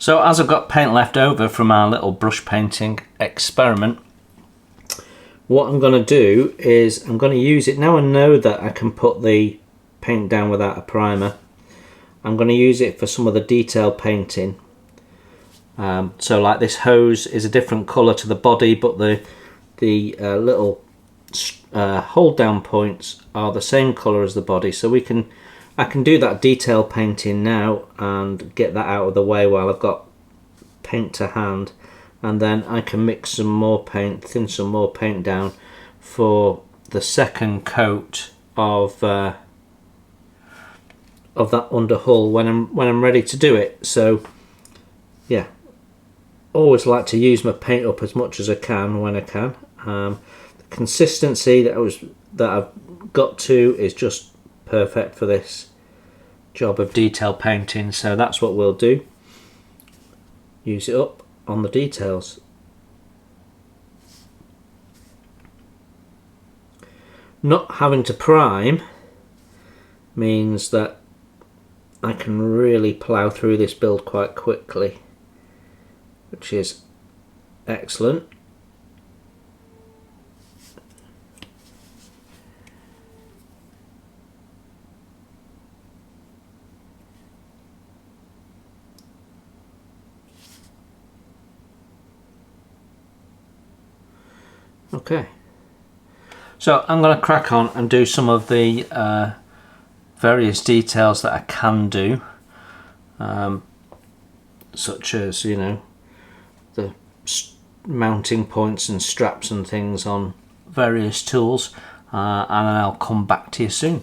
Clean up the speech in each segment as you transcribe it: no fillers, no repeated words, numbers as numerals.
So as I've got paint left over from our little brush painting experiment, what I'm going to do is I'm going to use it. Now I know that I can put the paint down without a primer, I'm going to use it for some of the detail painting. So like this hose is a different colour to the body, but the little hold down points are the same colour as the body, so I can do that detail painting now and get that out of the way while I've got paint to hand, and then I can mix some more paint, thin some more paint down for the second coat of that under hull when I'm ready to do it. So yeah, always like to use my paint up as much as I can when I can. The consistency that I've got to is just perfect for this job of detail painting, so that's what we'll do. Use it up on the details. Not having to prime means that I can really plough through this build quite quickly, which is excellent. Okay, so I'm going to crack on and do some of the various details that I can do, such as, you know, the mounting points and straps and things on various tools, and I'll come back to you soon.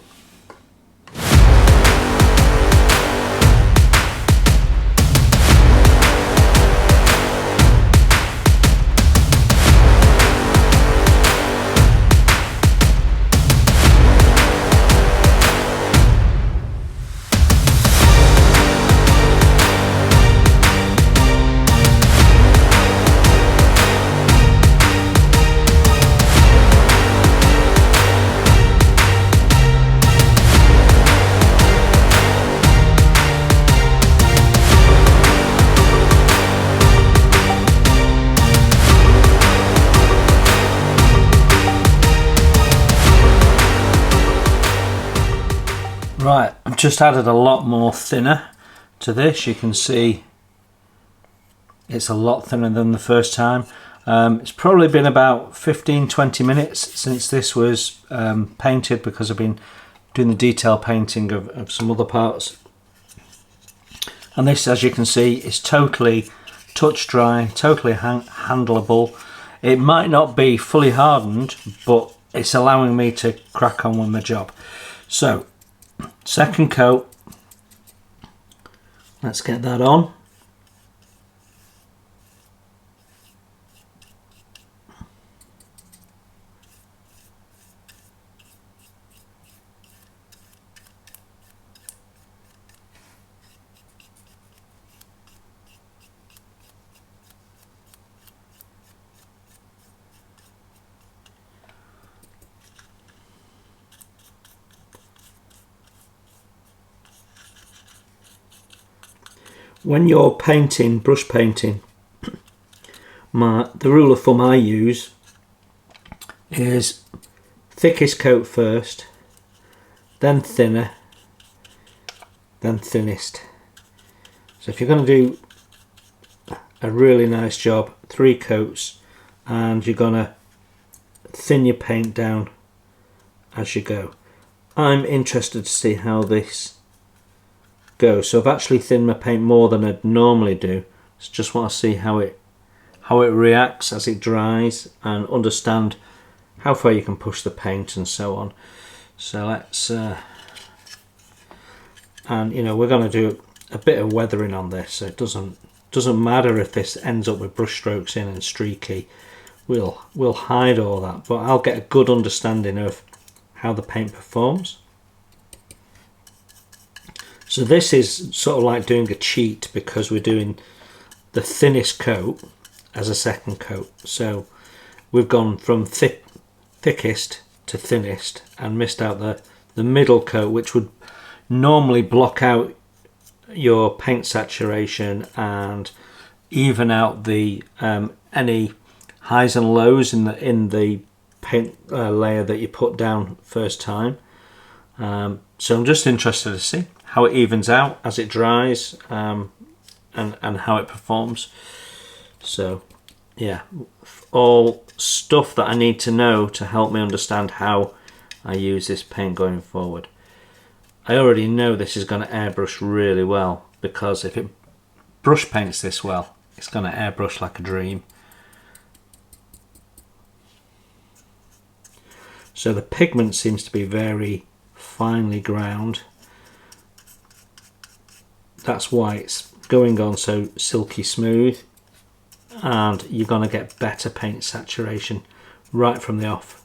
Right, I've just added a lot more thinner to this. You can see it's a lot thinner than the first time. It's probably been about 15-20 minutes since this was painted, because I've been doing the detail painting of some other parts. And this, as you can see, is totally touch dry, totally handleable. It might not be fully hardened, but it's allowing me to crack on with my job. So, second coat, let's get that on. When you're painting, brush painting, the rule of thumb I use is thickest coat first, then thinner, then thinnest. So if you're going to do a really nice job, 3 coats, and you're going to thin your paint down as you go. I'm interested to see how this goes. So I've actually thinned my paint more than I'd normally do. So just want to see how it reacts as it dries, and understand how far you can push the paint and so on. So let's and you know, we're going to do a bit of weathering on this, so it doesn't matter if this ends up with brush strokes in and streaky. We'll hide all that, but I'll get a good understanding of how the paint performs. So this is sort of like doing a cheat, because we're doing the thinnest coat as a second coat. So we've gone from thickest to thinnest and missed out the middle coat, which would normally block out your paint saturation and even out the any highs and lows in the paint layer that you put down first time. So I'm just interested to see how it evens out as it dries, and how it performs. So yeah, all stuff that I need to know to help me understand how I use this paint going forward. I already know this is going to airbrush really well, because if it brush paints this well, it's going to airbrush like a dream. So the pigment seems to be very finely ground. That's why it's going on so silky smooth, and you're going to get better paint saturation right from the off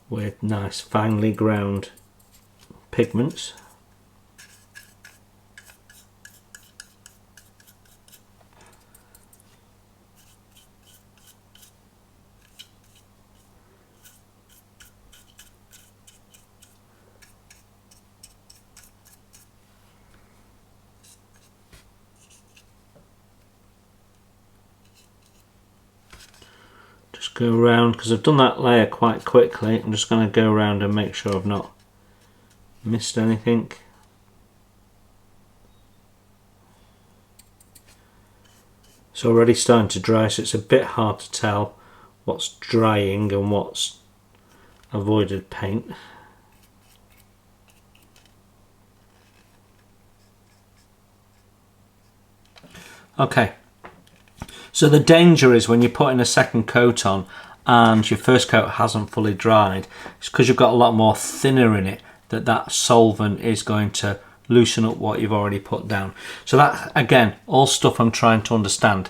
with nice finely ground pigments. Just go around, because I've done that layer quite quickly. I'm just going to go around and make sure I've not missed anything. It's already starting to dry, so it's a bit hard to tell what's drying and what's avoided paint. Okay, so the danger is when you're putting a second coat on and your first coat hasn't fully dried, it's because you've got a lot more thinner in it that solvent is going to loosen up what you've already put down. So that, again, all stuff I'm trying to understand.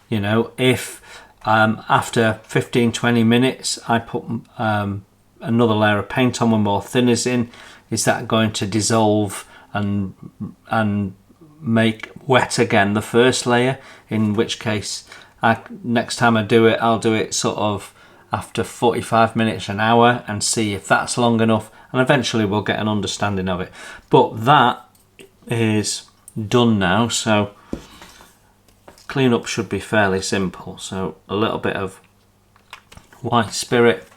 You know, if after 15-20 minutes I put another layer of paint on with more thinners in, is that going to dissolve and make wet again the first layer? In which case, next time I do it, I'll do it sort of after 45 minutes, an hour, and see if that's long enough, and eventually we'll get an understanding of it. But that is done now, so cleanup should be fairly simple. So a little bit of white spirit,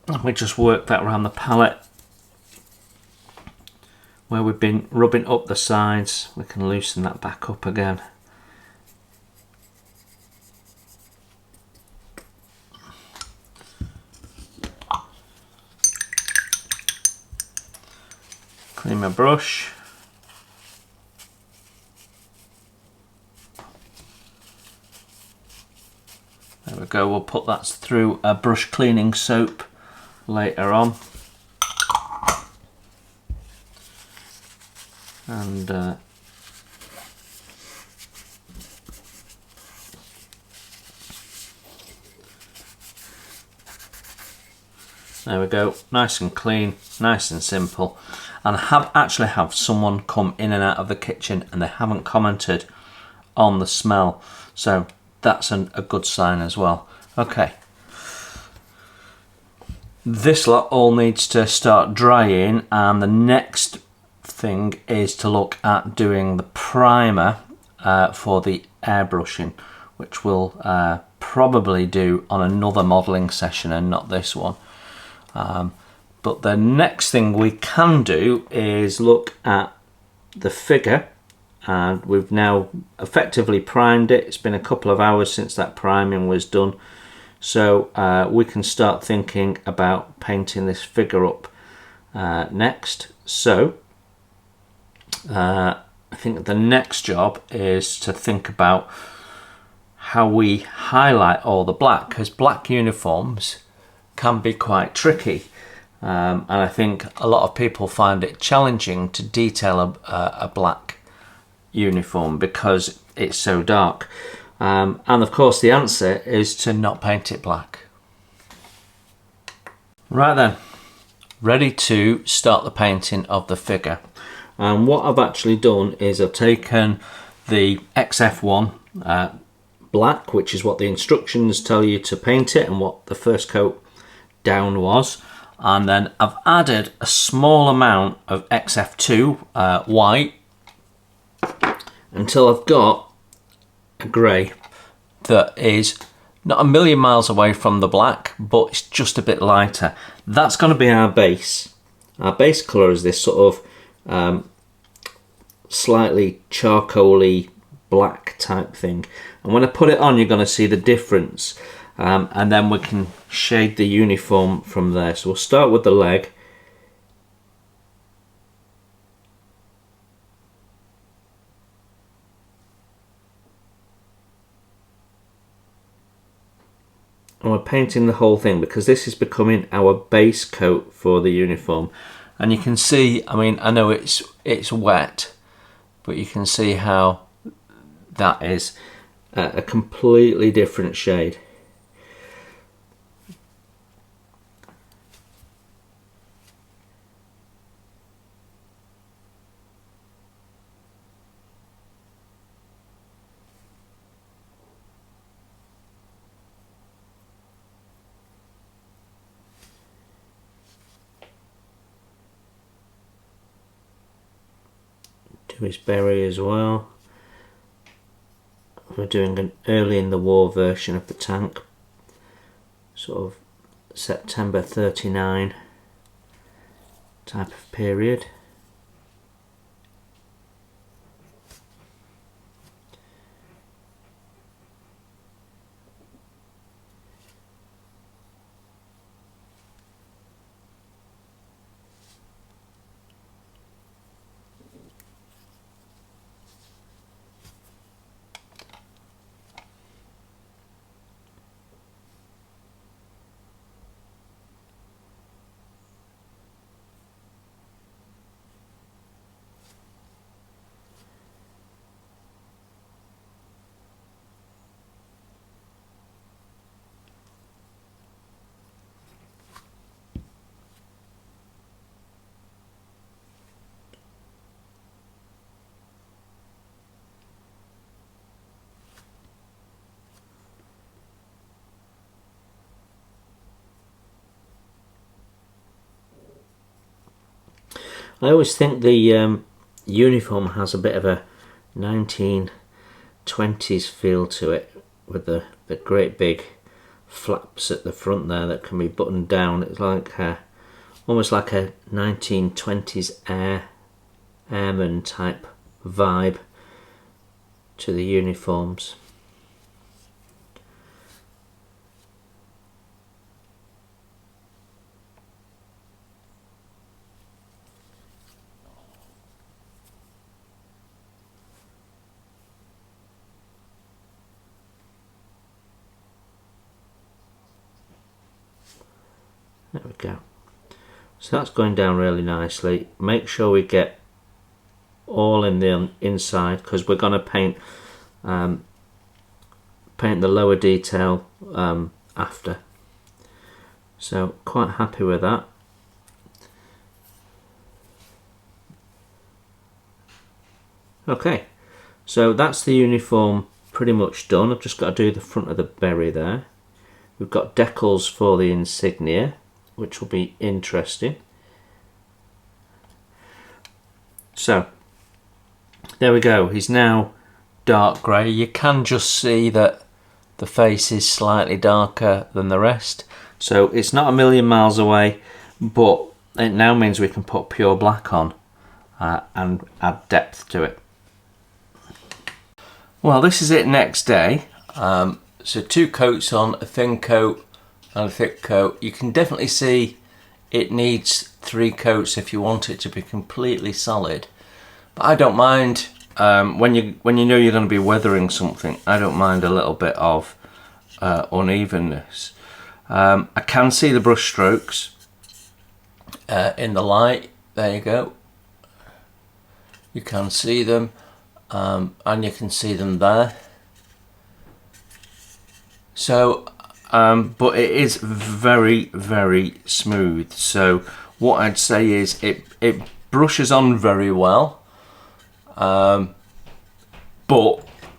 and we just work that around the palette where we've been rubbing up the sides. We can loosen that back up again. Clean my brush. There we go, we'll put that through a brush cleaning soap later on. And there we go, nice and clean, nice and simple. And I actually have someone come in and out of the kitchen and they haven't commented on the smell, so that's a good sign as well. Okay, this lot all needs to start drying, and the next thing is to look at doing the primer for the airbrushing, which we'll probably do on another modelling session and not this one. But the next thing we can do is look at the figure, and we've now effectively primed it. It's been a couple of hours since that priming was done, so we can start thinking about painting this figure up next. So I think the next job is to think about how we highlight all the black, because black uniforms can be quite tricky. And I think a lot of people find it challenging to detail a black uniform because it's so dark. And of course the answer is to not paint it black. Right then, ready to start the painting of the figure. And what I've actually done is I've taken the XF1 black, which is what the instructions tell you to paint it and what the first coat down was, and then I've added a small amount of XF2 white until I've got a grey that is not a million miles away from the black, but it's just a bit lighter. That's going to be our base. Our base colour is this sort of slightly charcoaly black type thing. And when I put it on, you're going to see the difference. And then we can shade the uniform from there. So we'll start with the leg. And we're painting the whole thing because this is becoming our base coat for the uniform. And you can see, I mean, I know it's wet, but you can see how that is a completely different shade. To his berry as well. We're doing an early in the war version of the tank, sort of September 39 type of period. I always think the uniform has a bit of a 1920s feel to it, with the great big flaps at the front there that can be buttoned down. It's like almost like a 1920s airman type vibe to the uniforms. There we go. So that's going down really nicely. Make sure we get all in the inside, because we're going to paint the lower detail after. So quite happy with that. Okay, so that's the uniform pretty much done. I've just got to do the front of the berry there. We've got decals for the insignia, which will be interesting. So there we go. He's now dark grey. You can just see that the face is slightly darker than the rest. So it's not a million miles away, but it now means we can put pure black on and add depth to it. Well, this is it next day. So 2 coats on, a thin coat and a thick coat. You can definitely see it needs 3 coats if you want it to be completely solid. But I don't mind, when you know you're going to be weathering something, I don't mind a little bit of unevenness. I can see the brush strokes in the light. There you go. You can see them, and you can see them there. So, but it is very, very smooth. So what I'd say is it brushes on very well, but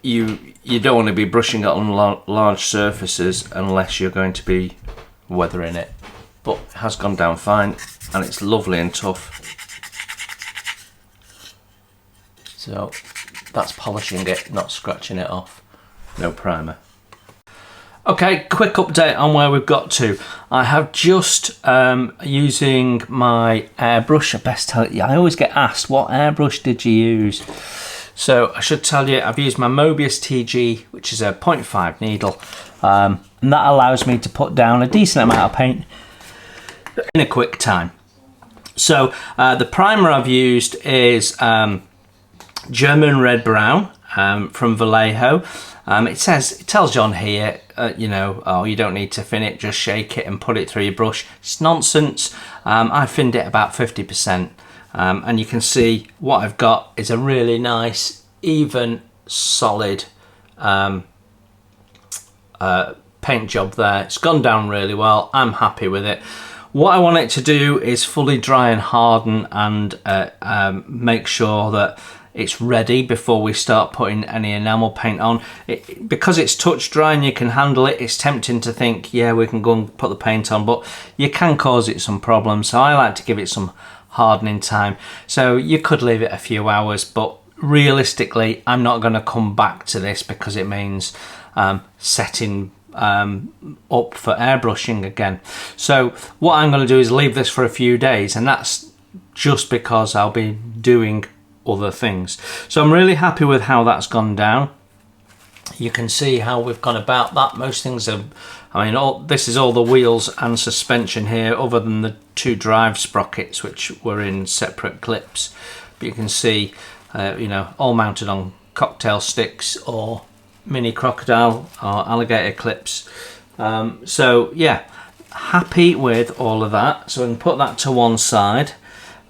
you don't want to be brushing it on large surfaces unless you're going to be weathering it. But it has gone down fine, and it's lovely and tough. So That's polishing it, not scratching it off. No primer. Okay, quick update on where we've got to. I have just, using my airbrush, I best tell you, I always get asked, what airbrush did you use? So I should tell you, I've used my Mobius TG, which is a 0.5 needle, and that allows me to put down a decent amount of paint in a quick time. So the primer I've used is German Red Brown from Vallejo. It tells you on here, you know, oh, you don't need to fin it, just shake it and put it through your brush. It's nonsense. I finned it about 50%, and you can see what I've got is a really nice, even, solid paint job there. It's gone down really well. I'm happy with it. What I want it to do is fully dry and harden and make sure that it's ready before we start putting any enamel paint on. Because it's touch dry and you can handle it, it's tempting to think, yeah, we can go and put the paint on, but you can cause it some problems. So I like to give it some hardening time. So you could leave it a few hours, but realistically, I'm not going to come back to this because it means setting up for airbrushing again. So what I'm going to do is leave this for a few days, and that's just because I'll be doing other things. So I'm really happy with how that's gone down. You can see how we've gone about that. Most things are, I mean, this is all the wheels and suspension here, other than the 2 drive sprockets which were in separate clips. But you can see, you know, all mounted on cocktail sticks or mini crocodile or alligator clips. So yeah, happy with all of that. So we can put that to one side,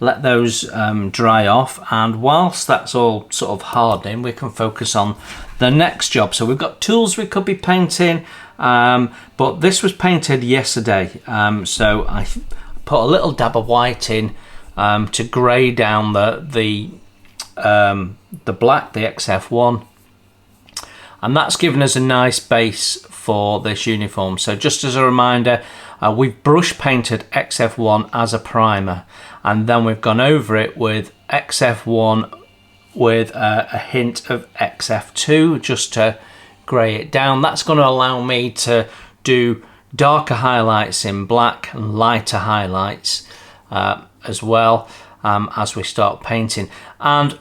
let those dry off, and whilst that's all sort of hardening, we can focus on the next job. So we've got tools we could be painting, but this was painted yesterday, so I put a little dab of white in to grey down the black, the XF1, and that's given us a nice base for this uniform. So just as a reminder, we've brush painted XF1 as a primer, and then we've gone over it with XF1 with a hint of XF2 just to grey it down. That's going to allow me to do darker highlights in black and lighter highlights as well as we start painting. And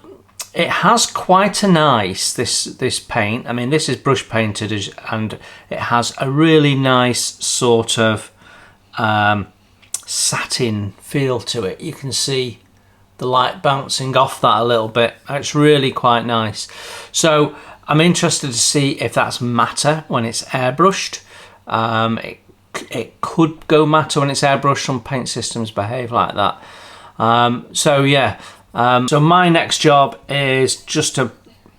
it has quite a nice, this paint, I mean, this is brush painted, and it has a really nice sort of satin feel to it. You can see the light bouncing off that a little bit. It's really quite nice. So I'm interested to see if that's matte when it's airbrushed. It could go matte when it's airbrushed. Some paint systems behave like that. So yeah, so my next job is just to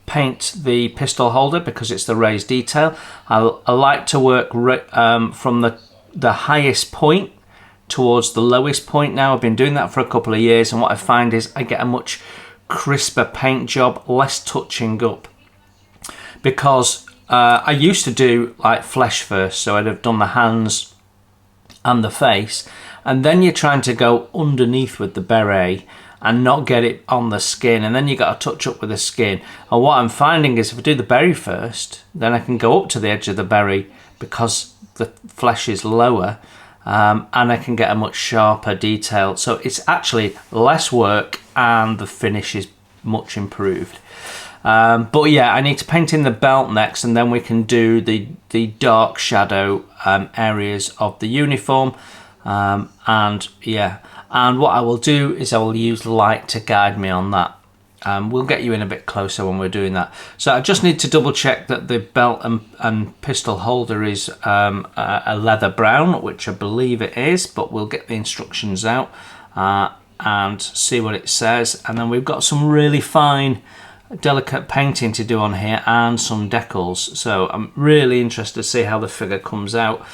paint the pistol holder because it's the raised detail. I like to work from the highest point towards the lowest point now. I've been doing that for a couple of years, and what I find is I get a much crisper paint job, less touching up, because I used to do like flesh first, so I'd have done the hands and the face, and then you're trying to go underneath with the beret and not get it on the skin, and then you got to touch up with the skin. And what I'm finding is if I do the berry first, then I can go up to the edge of the berry because the flesh is lower, and I can get a much sharper detail. So it's actually less work and the finish is much improved. But yeah, I need to paint in the belt next, and then we can do the dark shadow areas of the uniform. And yeah, and what I will do is I will use light to guide me on that. We'll get you in a bit closer when we're doing that. So I just need to double check that the belt and pistol holder is a leather brown, which I believe it is, but we'll get the instructions out and see what it says. And then we've got some really fine, delicate painting to do on here and some decals. So I'm really interested to see how the figure comes out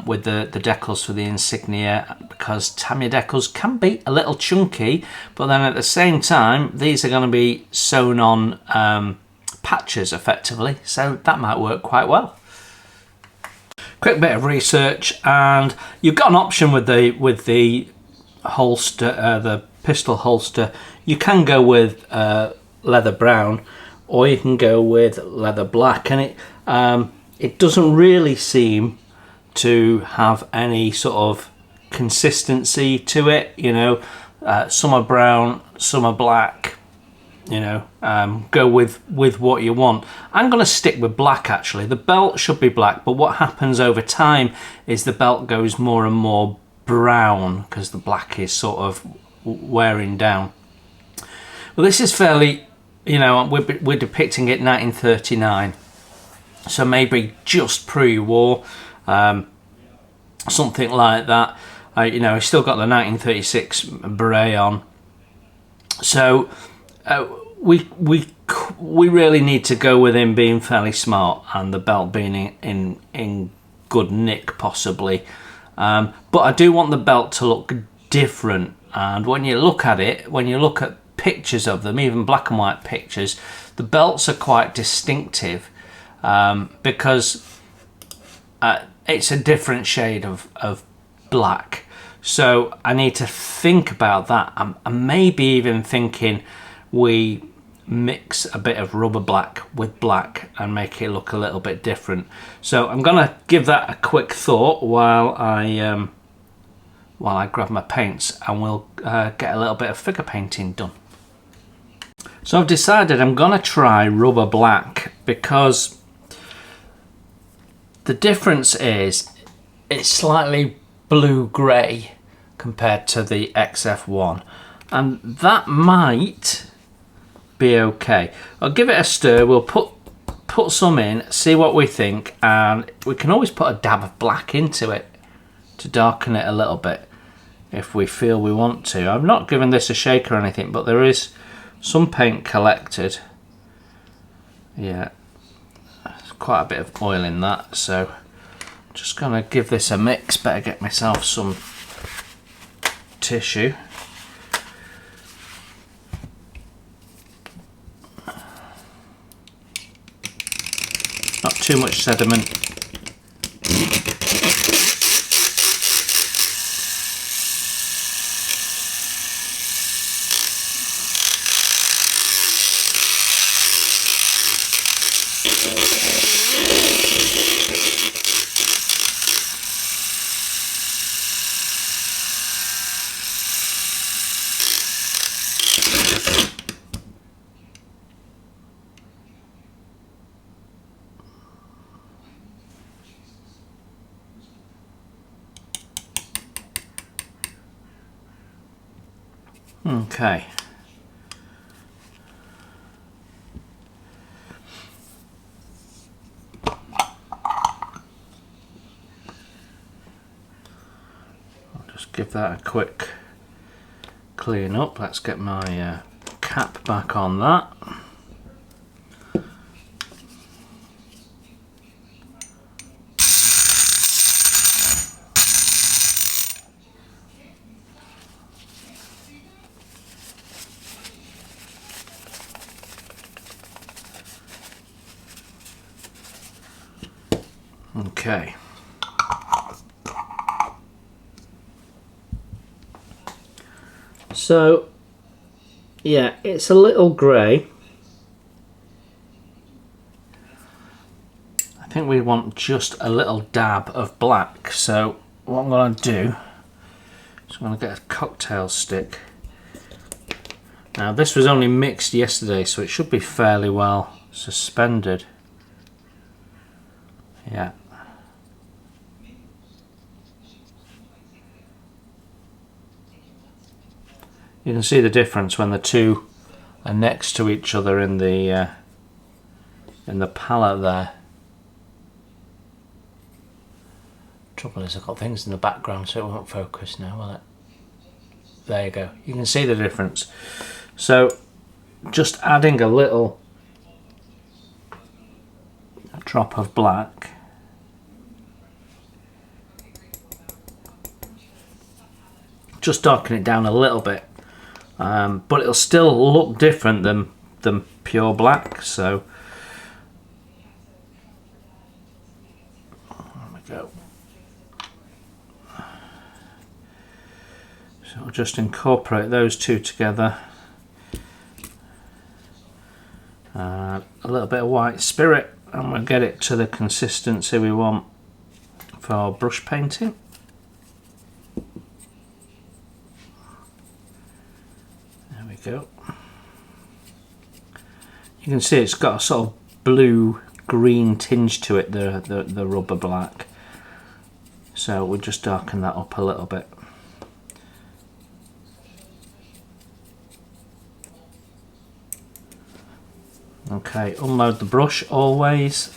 with the decals for the insignia, because Tamiya decals can be a little chunky, but then at the same time these are going to be sewn on patches effectively, so that might work quite well. Quick bit of research, and you've got an option with the holster, the pistol holster. You can go with leather brown, or you can go with leather black, and it doesn't really seem to have any sort of consistency to it, you know. Some are brown, some are black, you know. Go with what you want. I'm going to stick with black actually. The belt should be black, but what happens over time is the belt goes more and more brown because the black is sort of wearing down. Well, this is fairly, you know, we're depicting it 1939, so maybe just pre-war, something like that. You know, he's still got the 1936 beret on, so we really need to go with him being fairly smart and the belt being in good nick possibly, but I do want the belt to look different. And when you look at it, when you look at pictures of them, even black and white pictures, the belts are quite distinctive, because it's a different shade of black. So I need to think about that. I'm maybe even thinking we mix a bit of rubber black with black and make it look a little bit different. So I'm gonna give that a quick thought while I grab my paints, and we'll get a little bit of figure painting done. So I've decided I'm gonna try rubber black because the difference is it's slightly blue-grey compared to the XF1, and that might be okay. I'll give it a stir. We'll put some in, see what we think, and we can always put a dab of black into it to darken it a little bit if we feel we want to. I've not given this a shake or anything, but there is some paint collected. Yeah, there's quite a bit of oil in that, so I'm just gonna give this a mix. Better get myself some tissue. Not too much sediment. Okay. I'll just give that a quick clean up. Let's get my cap back on that. Okay. So, yeah, it's a little grey. I think we want just a little dab of black. So what I'm going to do is I'm going to get a cocktail stick. Now this was only mixed yesterday, so it should be fairly well suspended. Yeah. You can see the difference when the two are next to each other in the palette there. Trouble is I've got things in the background, so it won't focus now, will it? There you go. You can see the difference. So just adding a little drop of black. Just darken it down a little bit. But it'll still look different than pure black, so there we go. So I'll just incorporate those two together. little bit of white spirit and we'll get it to the consistency we want for brush painting. There we go. You can see it's got a sort of blue-green tinge to it, the rubber black. So we'll just darken that up a little bit. Okay, unload the brush always,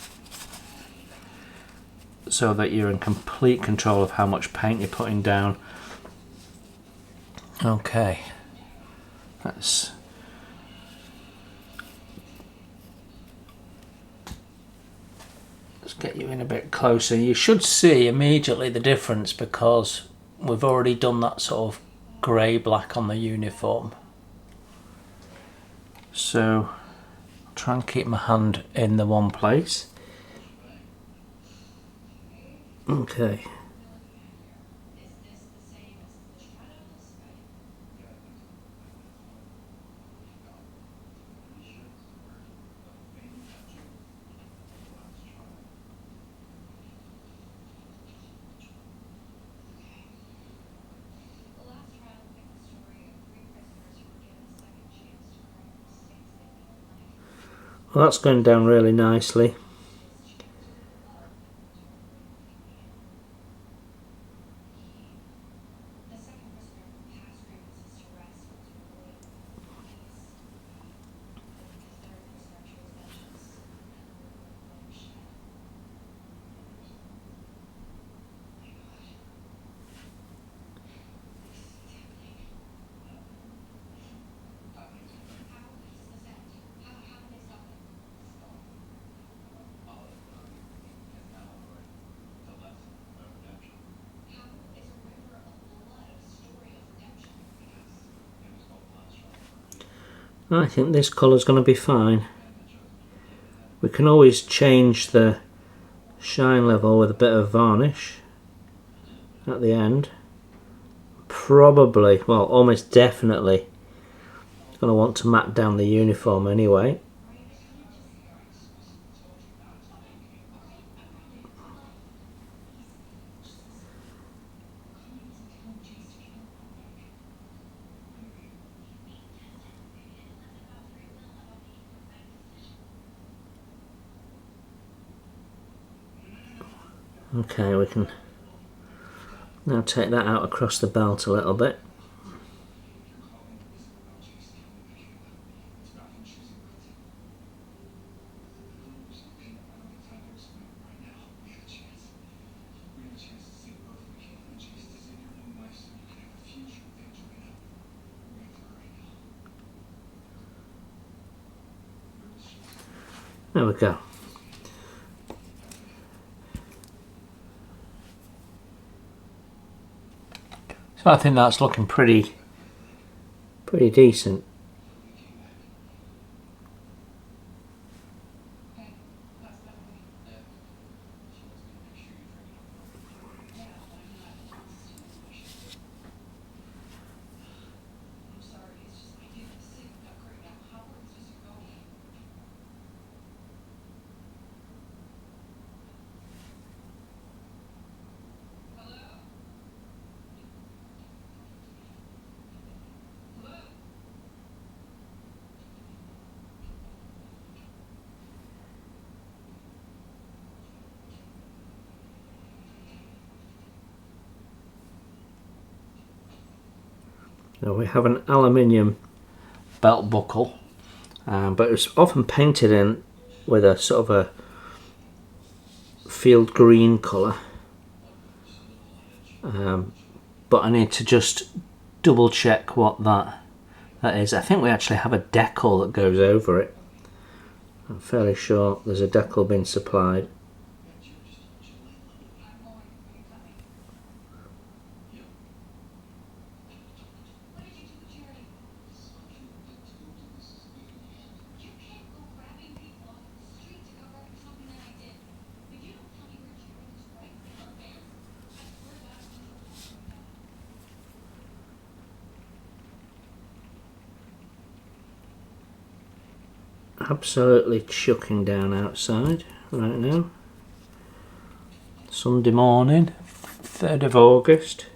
so that you're in complete control of how much paint you're putting down. Okay, let's get you in a bit closer. You should see immediately the difference because we've already done that sort of grey black on the uniform. So try and keep my hand in the one place. Okay. Well, that's going down really nicely. I think this colour's going to be fine. We can always change the shine level with a bit of varnish at the end. Probably, well, almost definitely going to want to matte down the uniform anyway. Okay, we can now take that out across the belt a little bit. There we go. So I think that's looking pretty decent. Now we have an aluminium belt buckle, but it's often painted in with a sort of a field green colour, but I need to just double check what that is. I think we actually have a decal that goes over it. I'm fairly sure there's a decal being supplied. absolutely chucking down outside right now. Sunday morning, 3rd of August.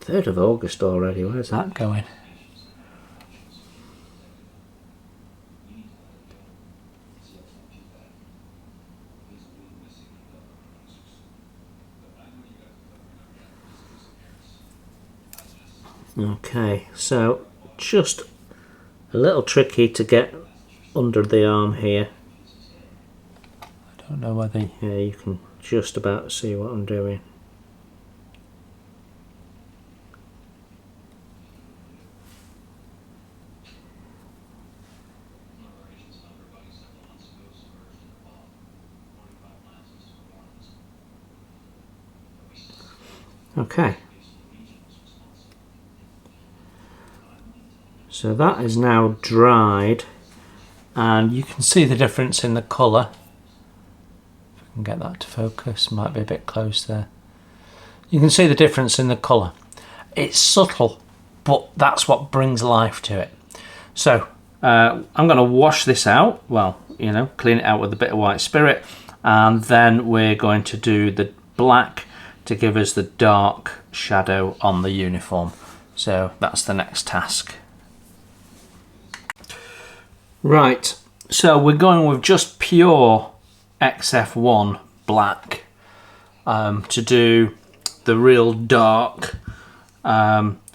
3rd of August already, where's that going? Okay, so just a little tricky to get under the arm here. I don't know whether you can just about see what I'm doing. Okay. So that is now dried, and you can see the difference in the colour. If I can get that to focus, might be a bit close there. You can see the difference in the colour. It's subtle, but that's what brings life to it. So I'm going to wash this out, well, you know, clean it out with a bit of white spirit, and then we're going to do the black to give us the dark shadow on the uniform. So that's the next task. Right, so we're going with just pure XF1 black to do the real dark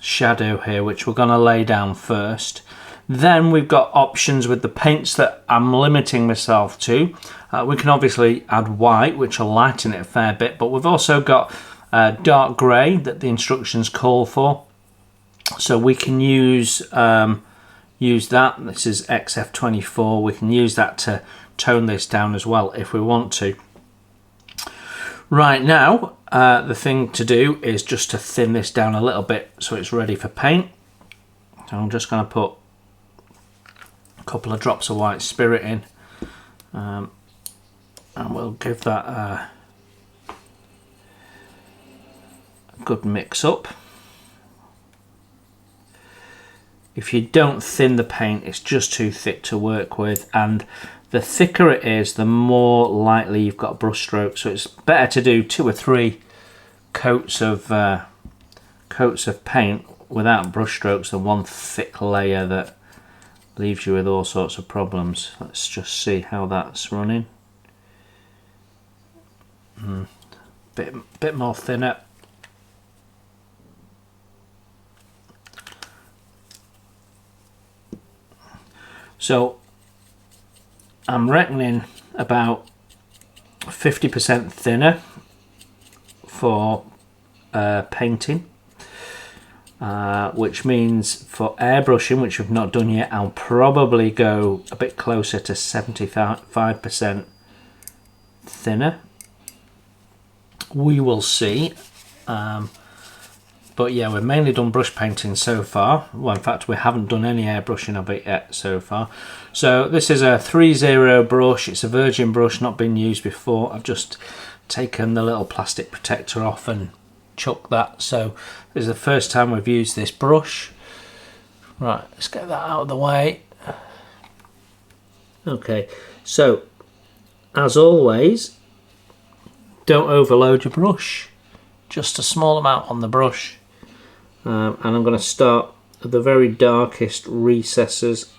shadow here, which we're going to lay down first. Then we've got options with the paints that I'm limiting myself to. We can obviously add white, which will lighten it a fair bit, but we've also got dark grey that the instructions call for. So we can use that. This is XF24. We can use that to tone this down as well if we want to. Right now, the thing to do is just to thin this down a little bit so it's ready for paint. So I'm just going to put a couple of drops of white spirit in, and we'll give that a good mix up. If you don't thin the paint, it's just too thick to work with, and the thicker it is, the more likely you've got brush strokes. So it's better to do 2 or 3 coats of paint without brush strokes than one thick layer that leaves you with all sorts of problems. Let's just see how that's running. Bit more thinner. So I'm reckoning about 50% thinner for painting, which means for airbrushing, which we've not done yet, I'll probably go a bit closer to 75% thinner. We will see. But yeah, we've mainly done brush painting so far. Well, in fact, we haven't done any airbrushing of it yet so far. So this is a 3-0 brush. It's a virgin brush, not been used before. I've just taken the little plastic protector off and chucked that. So this is the first time we've used this brush. Right, let's get that out of the way. Okay, so as always, don't overload your brush. Just a small amount on the brush. And I'm going to start at the very darkest recesses.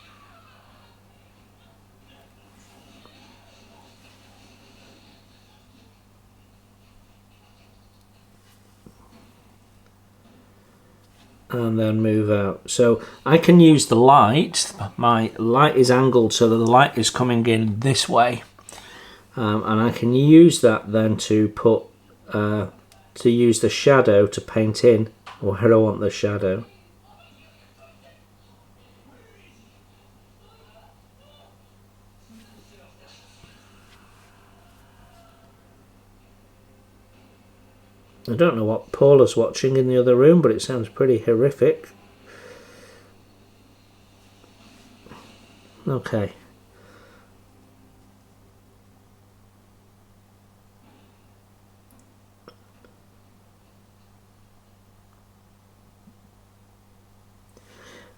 And then move out. So I can use the light. My light is angled so that the light is coming in this way. And I can use that then to put, to use the shadow to paint in where I want the shadow. I don't know what Paula's watching in the other room, but it sounds pretty horrific. Okay.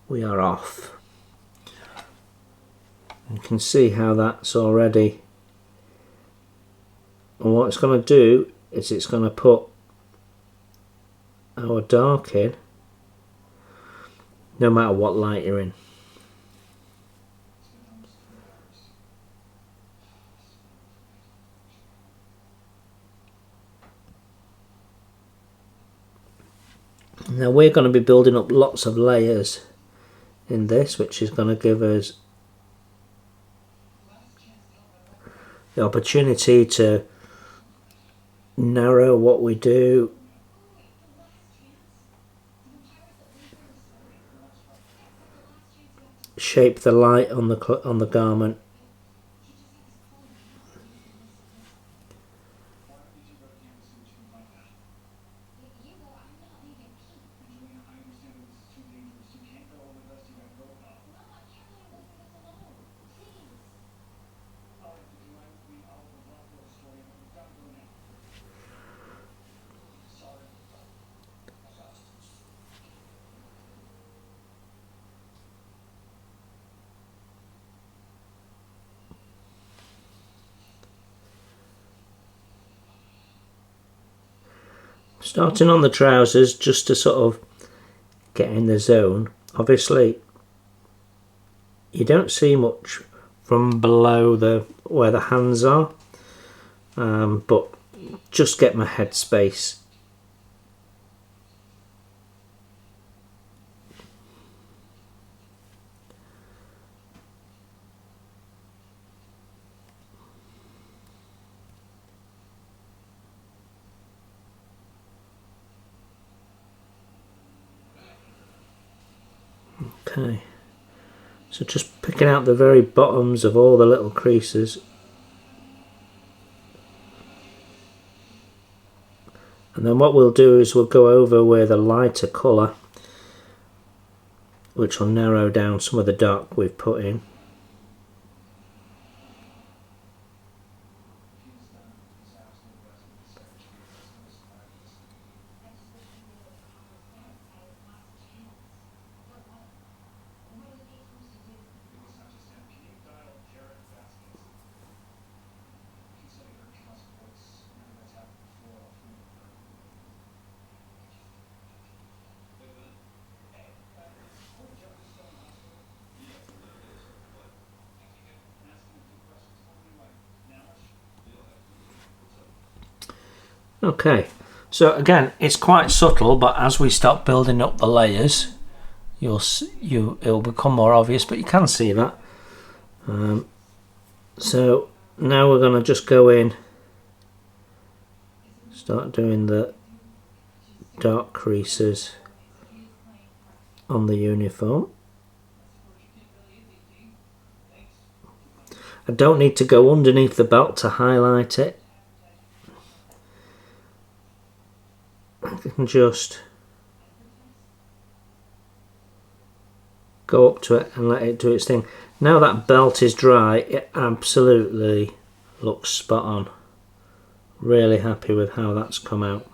We are off. You can see how that's already, and what it's going to do is it's going to put our dark in no matter what light you're in. Now we're going to be building up lots of layers in this, which is going to give us the opportunity to narrow what we do, shape the light on the garment. Starting on the trousers, just to sort of get in the zone. Obviously you don't see much from below where the hands are, but just get my head space. Okay, so just picking out the very bottoms of all the little creases, and then what we'll do is we'll go over with a lighter colour, which will narrow down some of the dark we've put in. Okay, so again, it's quite subtle, but as we start building up the layers, it'll become more obvious, but you can see that. So now we're going to just go in, start doing the dark creases on the uniform. I don't need to go underneath the belt to highlight it. I can just go up to it and let it do its thing. Now that belt is dry, it absolutely looks spot on. Really happy with how that's come out.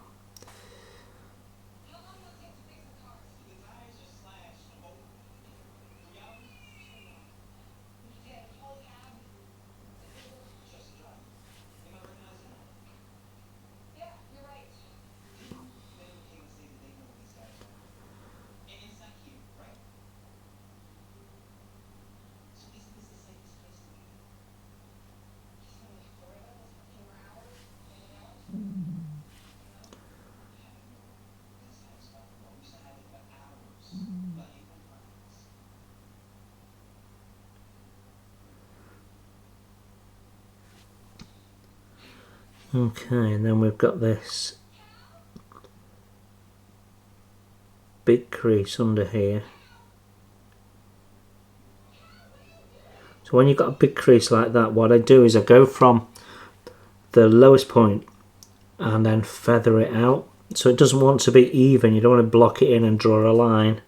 Okay, and then we've got this big crease under here. So when you've got a big crease like that, what I do is I go from the lowest point and then feather it out. So it doesn't want to be even, you don't want to block it in and draw a line.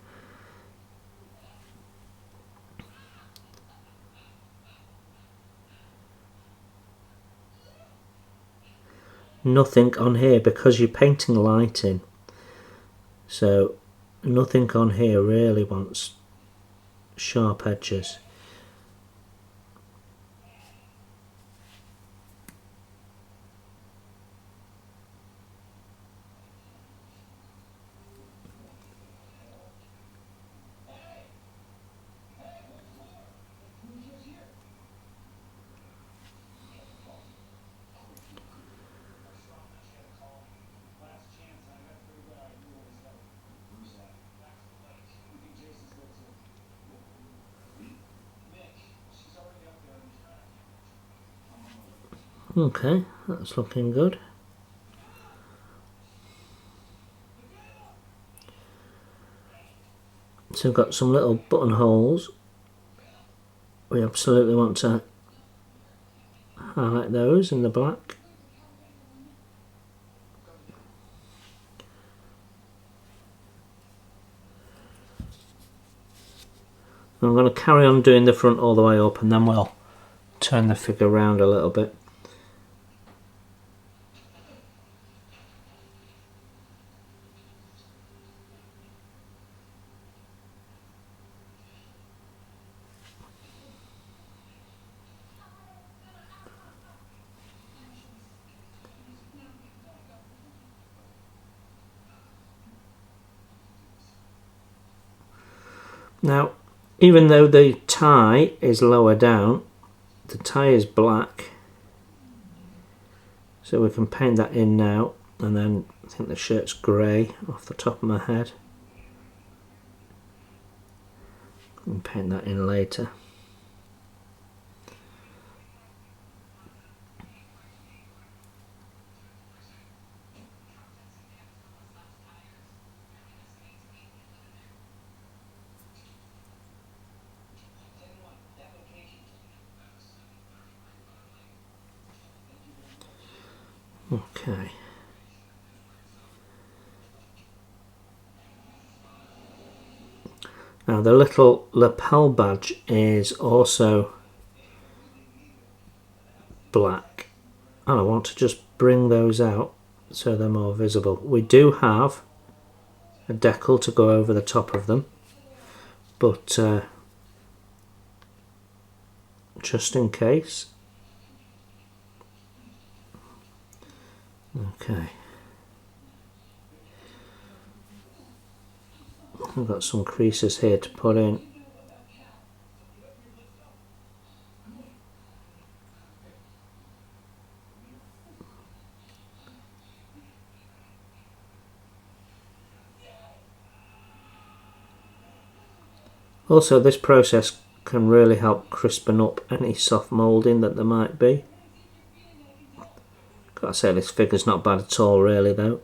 Nothing on here because you're painting lighting, so nothing on here really wants sharp edges. Okay, that's looking good. So we've got some little buttonholes. We absolutely want to highlight those in the black. I'm going to carry on doing the front all the way up, and then we'll turn the figure around a little bit. Now, even though the tie is lower down, the tie is black, so we can paint that in now, and then I think the shirt's grey off the top of my head. And paint that in later. Okay. Now the little lapel badge is also black, and I want to just bring those out so they're more visible. We do have a decal to go over the top of them, but just in case. Okay. I've got some creases here to put in. Also, this process can really help crispen up any soft moulding that there might be. Gotta say, this figure's not bad at all really though.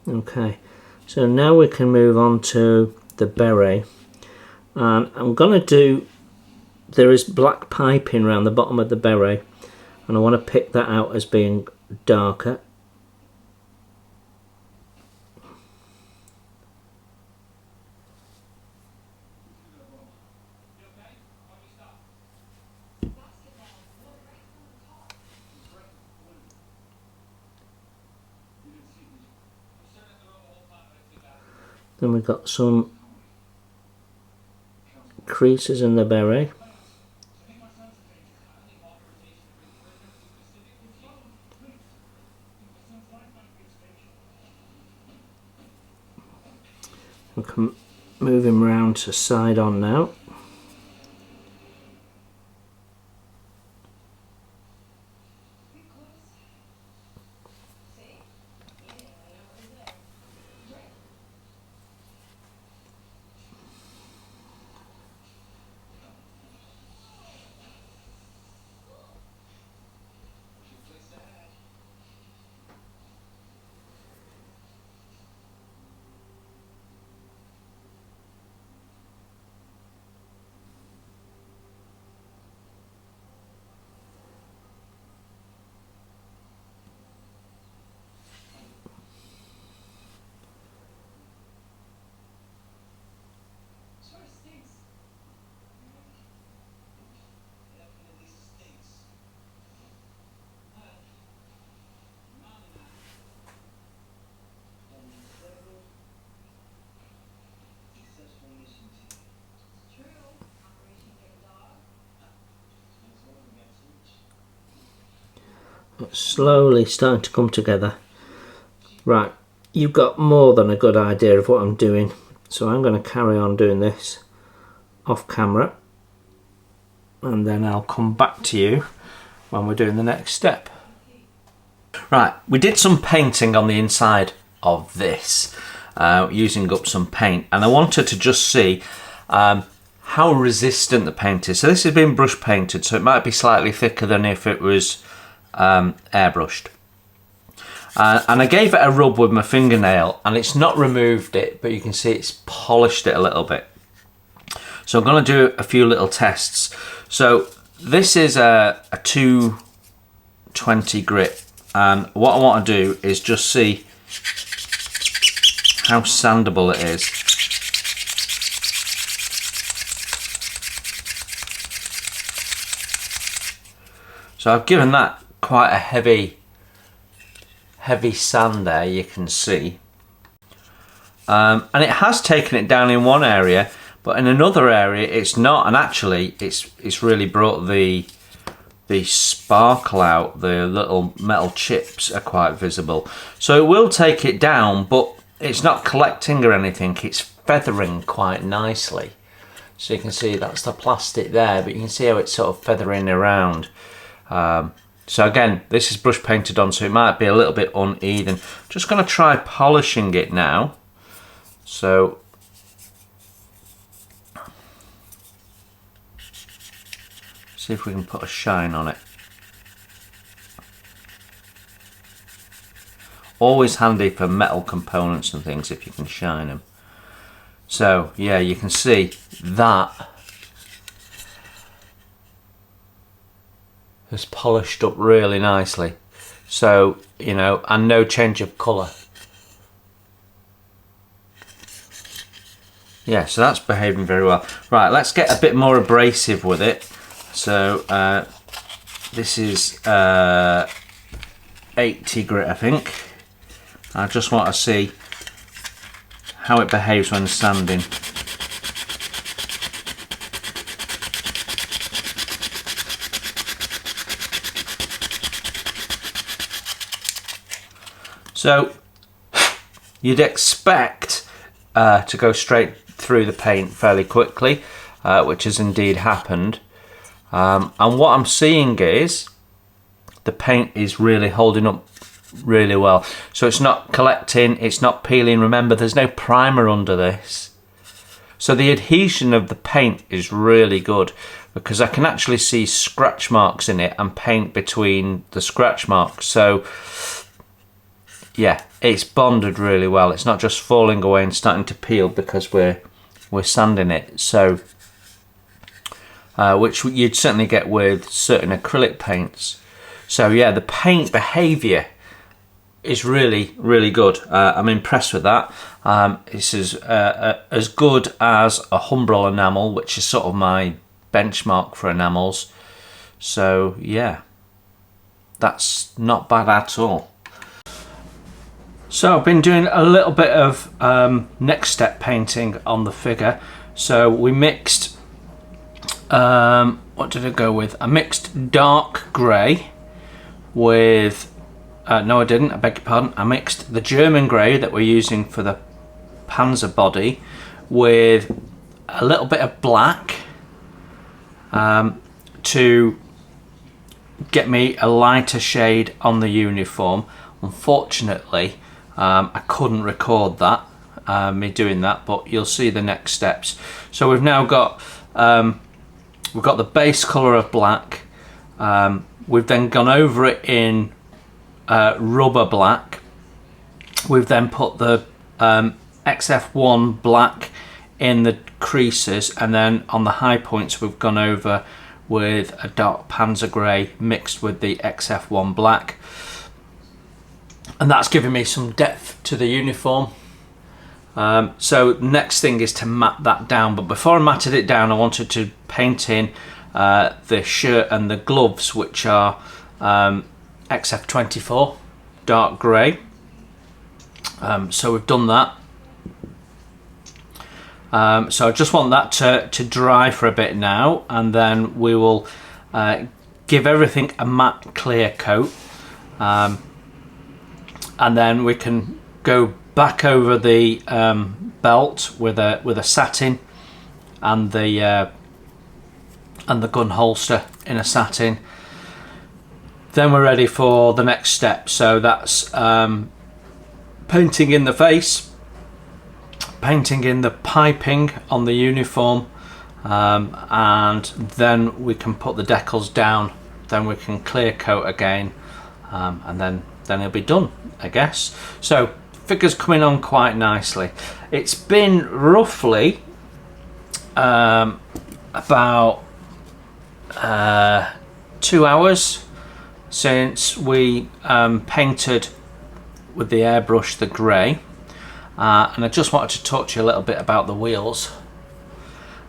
Okay, so now we can move on to the beret, and I'm gonna do, there is black piping around the bottom of the beret, and I want to pick that out as being darker. Then we've got some creases in the beret. We can move him round to side on now. It's slowly starting to come together. Right, you've got more than a good idea of what I'm doing, so I'm going to carry on doing this off camera, and then I'll come back to you when we're doing the next step. Right, we did some painting on the inside of this using up some paint, and I wanted to just see how resistant the paint is. So this has been brush painted, so it might be slightly thicker than if it was airbrushed. And I gave it a rub with my fingernail, and it's not removed it, but you can see it's polished it a little bit. So I'm going to do a few little tests. So this is a 220 grit, and what I want to do is just see how sandable it is. So I've given that quite a heavy sand there, you can see. And it has taken it down in one area, but in another area it's not, and actually it's really brought the sparkle out. The little metal chips are quite visible. So it will take it down, but it's not collecting or anything, it's feathering quite nicely. So you can see that's the plastic there, but you can see how it's sort of feathering around. So again, this is brush painted on, so it might be a little bit uneven. Just going to try polishing it now. So see if we can put a shine on it. Always handy for metal components and things if you can shine them. So yeah, you can see that has polished up really nicely. So, you know, and no change of colour. Yeah, so that's behaving very well. Right, let's get a bit more abrasive with it. So this is 80 grit, I think. I just want to see how it behaves when sanding. So you'd expect to go straight through the paint fairly quickly, which has indeed happened. And what I'm seeing is the paint is really holding up really well. So it's not collecting, it's not peeling. Remember, there's no primer under this. So the adhesion of the paint is really good, because I can actually see scratch marks in it and paint between the scratch marks. So yeah, it's bonded really well. It's not just falling away and starting to peel because we're sanding it. So which you'd certainly get with certain acrylic paints. So yeah, the paint behaviour is really, really good. I'm impressed with that. This is as good as a Humbrol enamel, which is sort of my benchmark for enamels. So yeah, that's not bad at all. So I've been doing a little bit of next step painting on the figure. So we mixed, what did I go with? I mixed dark grey with, no I didn't, I beg your pardon. I mixed the German grey that we're using for the Panzer body with a little bit of black to get me a lighter shade on the uniform. Unfortunately, I couldn't record that, me doing that, but you'll see the next steps. So we've now got we've got the base colour of black. We've then gone over it in rubber black. We've then put the XF1 black in the creases, and then on the high points we've gone over with a dark Panzer grey mixed with the XF1 black. And that's giving me some depth to the uniform. So next thing is to mat that down, but before I matted it down I wanted to paint in the shirt and the gloves, which are XF24 dark grey. So we've done that. So I just want that to dry for a bit now, and then we will give everything a matte clear coat. And then we can go back over the belt with a satin, and the gun holster in a satin, then we're ready for the next step. So that's painting in the face, painting in the piping on the uniform, and then we can put the decals down, then we can clear coat again, and then it'll be done, I guess. So figure's coming on quite nicely. It's been roughly about 2 hours since we painted with the airbrush the grey, and I just wanted to talk to you a little bit about the wheels,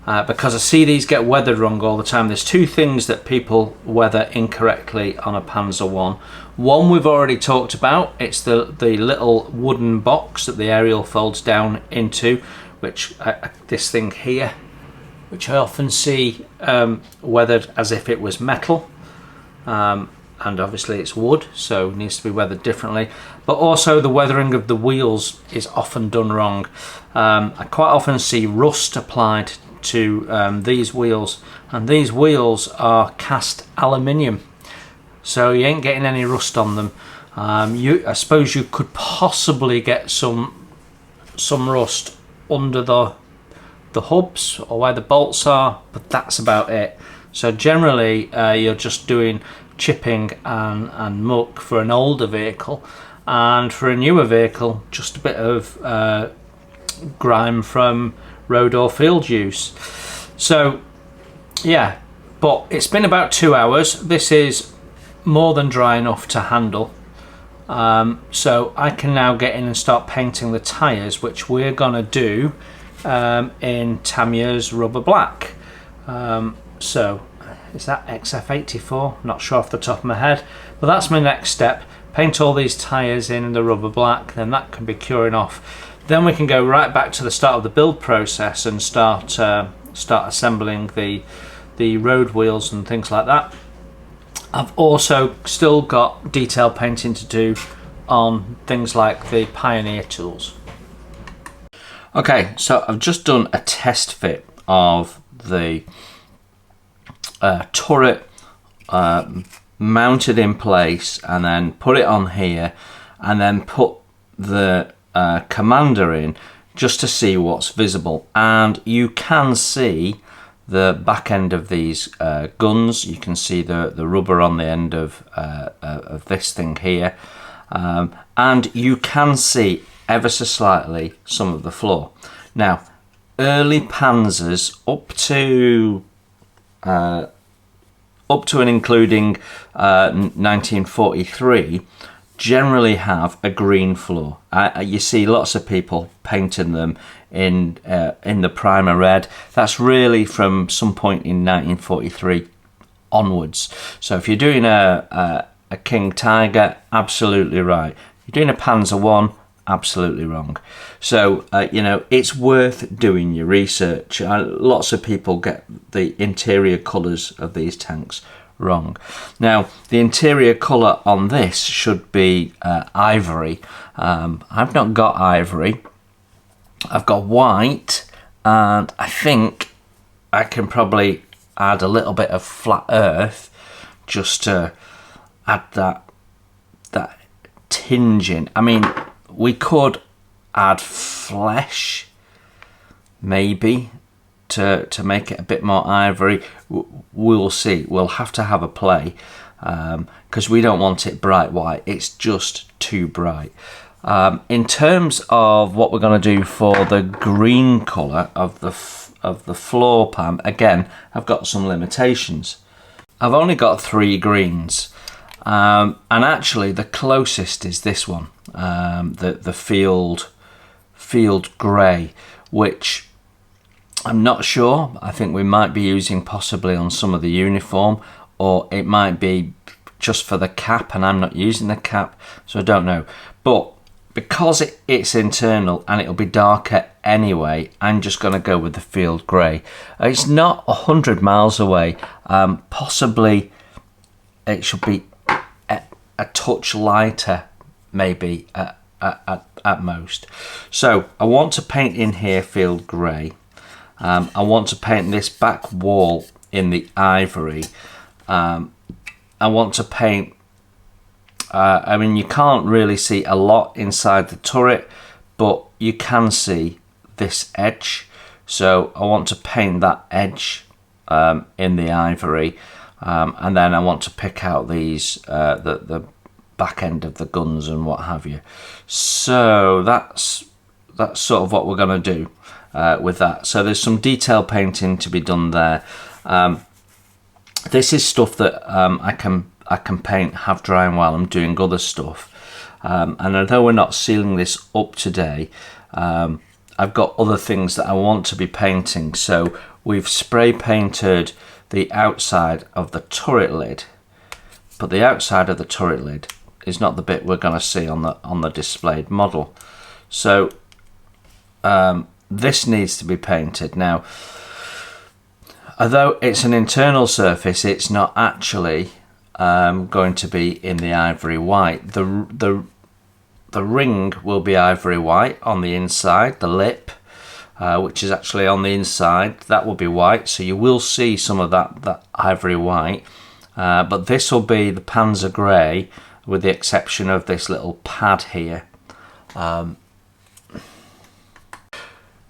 because I see these get weathered wrong all the time. There's two things that people weather incorrectly on a Panzer 1. One we've already talked about, it's the little wooden box that the aerial folds down into, which this thing here, which I often see weathered as if it was metal, and obviously it's wood, so it needs to be weathered differently. But also the weathering of the wheels is often done wrong. I quite often see rust applied to these wheels, and these wheels are cast aluminium, so you ain't getting any rust on them. I suppose you could possibly get some rust under the hubs or where the bolts are, but that's about it. So generally you're just doing chipping and muck for an older vehicle, and for a newer vehicle just a bit of grime from road or field use. So yeah, but it's been about 2 hours. This is more than dry enough to handle, so I can now get in and start painting the tyres, which we're gonna do in Tamiya's rubber black. So is that XF84? Not sure off the top of my head, but that's my next step. Paint all these tyres in the rubber black, then that can be curing off. Then we can go right back to the start of the build process and start assembling the road wheels and things like that. I've also still got detail painting to do on things like the Pioneer tools. Okay, so I've just done a test fit of the turret mounted in place, and then put it on here, and then put the commander in just to see what's visible. And you can see the back end of these guns. You can see the rubber on the end of this thing here, and you can see ever so slightly some of the floor. Now, early Panzers up to and including 1943 generally have a green floor. You see lots of people painting them in the primer red. That's really from some point in 1943 onwards. So if you're doing a King Tiger, absolutely right. If you're doing a Panzer 1, absolutely wrong. So you know, it's worth doing your research. Lots of people get the interior colours of these tanks wrong. Now, the interior colour on this should be ivory. I've not got ivory. I've got white, and I think I can probably add a little bit of flat earth just to add that tinge in. I mean, we could add flesh maybe to make it a bit more ivory. We'll see. We'll have to have a play, because we don't want it bright white. It's just too bright. In terms of what we're going to do for the green colour of the floor pan, again, I've got some limitations. I've only got 3 greens, and actually the closest is this one, the field grey, which I'm not sure. I think we might be using possibly on some of the uniform, or it might be just for the cap, and I'm not using the cap, so I don't know. But because it's internal and it'll be darker anyway, I'm just going to go with the field grey. It's not 100 miles away. Possibly it should be a touch lighter, maybe at most. So I want to paint in here field grey. I want to paint this back wall in the ivory. I want to paint I mean, you can't really see a lot inside the turret, but you can see this edge. So I want to paint that edge in the ivory, and then I want to pick out these the back end of the guns and what have you. So that's sort of what we're going to do with that. So there's some detail painting to be done there. This is stuff that I can paint half drying while I'm doing other stuff. And although we're not sealing this up today, I've got other things that I want to be painting. So we've spray painted the outside of the turret lid, but the outside of the turret lid is not the bit we're going to see on the displayed model. So this needs to be painted. Now, although it's an internal surface, it's not actually going to be in the ivory white. The ring will be ivory white on the inside. The lip, which is actually on the inside, that will be white. So you will see some of that ivory white. But this will be the Panzer grey, with the exception of this little pad here.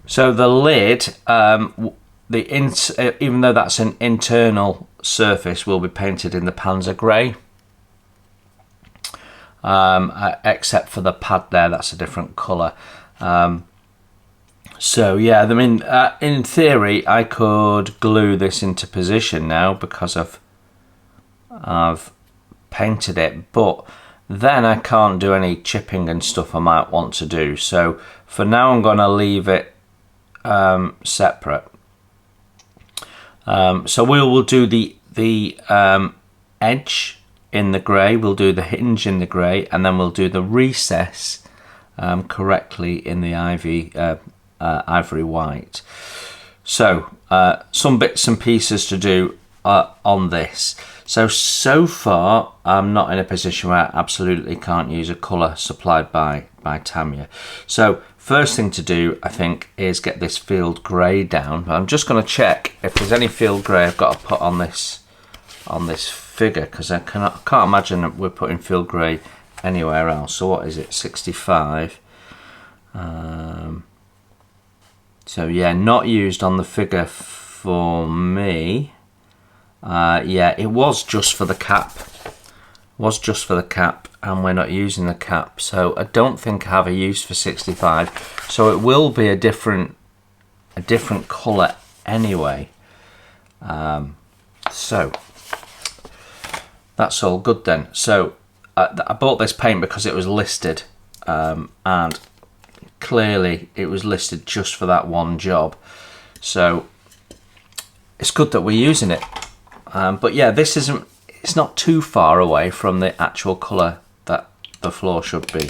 So the lid, even though that's an internal surface, will be painted in the Panzer grey, except for the pad there, that's a different colour. So yeah, I mean, in theory I could glue this into position now because I've painted it, but then I can't do any chipping and stuff I might want to do. So for now I'm going to leave it separate. So we will do the edge in the grey, we'll do the hinge in the grey, and then we'll do the recess correctly in the ivory white. So some bits and pieces to do on this. So far I'm not in a position where I absolutely can't use a colour supplied by Tamiya. So first thing to do, I think, is get this field grey down. I'm just going to check if there's any field grey I've got to put on this figure, because I can't imagine that we're putting field grey anywhere else. So what is it, 65? So yeah, not used on the figure for me. Yeah, it was just for the cap. And we're not using the cap, so I don't think I have a use for 65. So it will be a different colour anyway. So that's all good then. So I bought this paint because it was listed, and clearly it was listed just for that one job. So it's good that we're using it. But yeah, it's not too far away from the actual colour that the floor should be.